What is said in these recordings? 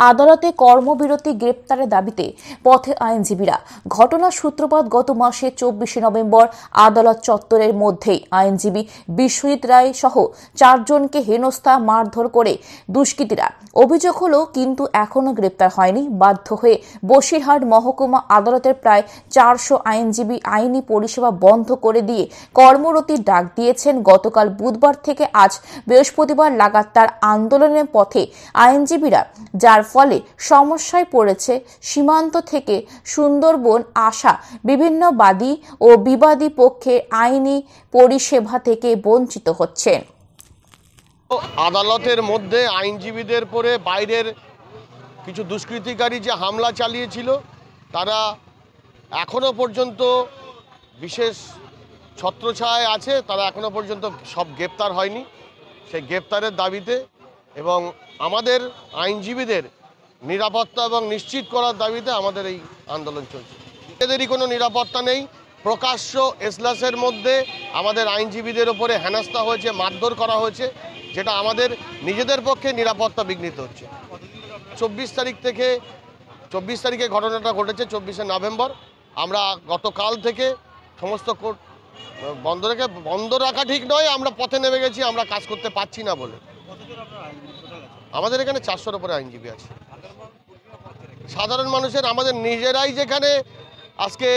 আদালতে কর্মবিরতি গ্রেপ্তারের দাবিতে পথে আইনজীবীরা। ঘটনার সূত্রপাত গত মাসের 24 নভেম্বর আদালত চত্বরের মধ্যেই আইনজীবী বিশ্বজিৎ রায় সহ 4 জনকে হেনস্থা মারধর করে দুষ্কৃতীরা। অভিযোগ হলো কিন্তু এখনো গ্রেপ্তার হয়নি। বাধ্য হয়ে বসিরহাট মহকুমা আদালতের প্রায় 400 আইনজীবী আইনি পরিষেবা বন্ধ করে দিয়ে কর্মরতির ডাক দিয়েছেন। গতকাল বুধবার থেকে আজ বৃহস্পতিবার লাগাতার আন্দোলনের পথে আইনজীবীরা, যার ফলে সমস্যায় পড়েছে সীমান্ত থেকে সুন্দরবন আসা বিভিন্ন বাদী ও বিবাদী পক্ষে আইনি পরিষেবা থেকে বঞ্চিত হচ্ছে। আদালতের মধ্যে আইনজীবীদের পরে বাইরের কিছু দুষ্কৃতিকারী যে হামলা চালিয়েছিল, তারা এখনো পর্যন্ত বিশেষ ছত্রছায়ায় আছে। তারা এখনো পর্যন্ত সব গ্রেপ্তার হয়নি। সেই গ্রেপ্তারের দাবিতে এবং আমাদের আইনজীবীদের নিরাপত্তা এবং নিশ্চিত করার দাবিতে আমাদের এই আন্দোলন চলছে। এদেরই কোনো নিরাপত্তা নেই। প্রকাশ্য এজলাসের মধ্যে আমাদের আইনজীবীদের ওপরে হেনস্থা হয়েছে, মারধর করা হয়েছে, যেটা আমাদের নিজেদের পক্ষে নিরাপত্তা বিঘ্নিত হচ্ছে। 24 তারিখে ঘটনাটা ঘটেছে, 24শে নভেম্বর। আমরা গতকাল থেকে সমস্ত কোর্ট বন্ধ রাখা ঠিক নয়, আমরা পথে নেমে গেছি। আমরা কাজ করতে পারছি না বলে। আমাদের এখানে 400-র উপরে আইনজীবী আছে। সাধারণ মানুষের, আমাদের নিজেরাই যেখানে আজকে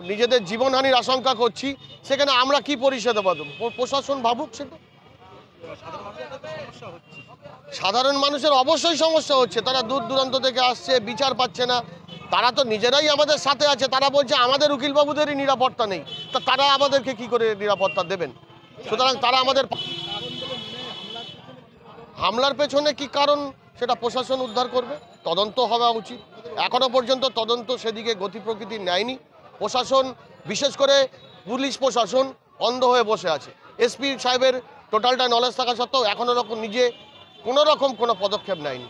নিজেদের জীবনহানির আশঙ্কা করছি, সেখানে আমরা কি পরিষেবা দেবো? প্রশাসন ভাবুক সেটা। সাধারণ মানুষের অবশ্যই সমস্যা হচ্ছে। তারা দূর দূরান্ত থেকে আসছে, বিচার পাচ্ছে না। তারা তো নিজেরাই আমাদের সাথে আছে। তারা বলছে আমাদের উকিলবাবুদেরই নিরাপত্তা নেই। তা তারা আমাদেরকে কি করে নিরাপত্তা দেবেন? সুতরাং তারা আমাদের হামলার পেছনে কি কারণ, সেটা প্রশাসন উদ্ধার করবে, তদন্ত হওয়া উচিত। এখনো পর্যন্ত তদন্ত সেদিকে গতি প্রকৃতি নেয়নি। প্রশাসন, বিশেষ করে পুলিশ প্রশাসন অন্ধ হয়ে বসে আছে। এসপি সাহেবের টোটালটা নলেজ থাকা সত্ত্বেও এখনো নিজে কোনো পদক্ষেপ নেয়নি।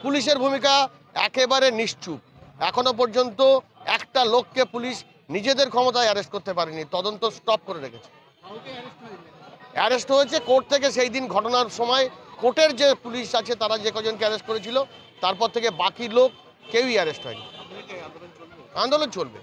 পুলিশের ভূমিকা একেবারে নিশ্চুপ। এখনো পর্যন্ত একটা লোককে পুলিশ নিজেদের ক্ষমতায় অ্যারেস্ট করতে পারেনি। তদন্ত স্টপ করে রেখেছে। অ্যারেস্ট হয়েছে কোর্ট থেকে সেই দিন ঘটনার সময়। কোর্টের যে পুলিশ আছে তারা যে কজনকে অ্যারেস্ট করেছিল, তারপর থেকে বাকি লোক কেউই অ্যারেস্ট হয়নি। আন্দোলন চলবে।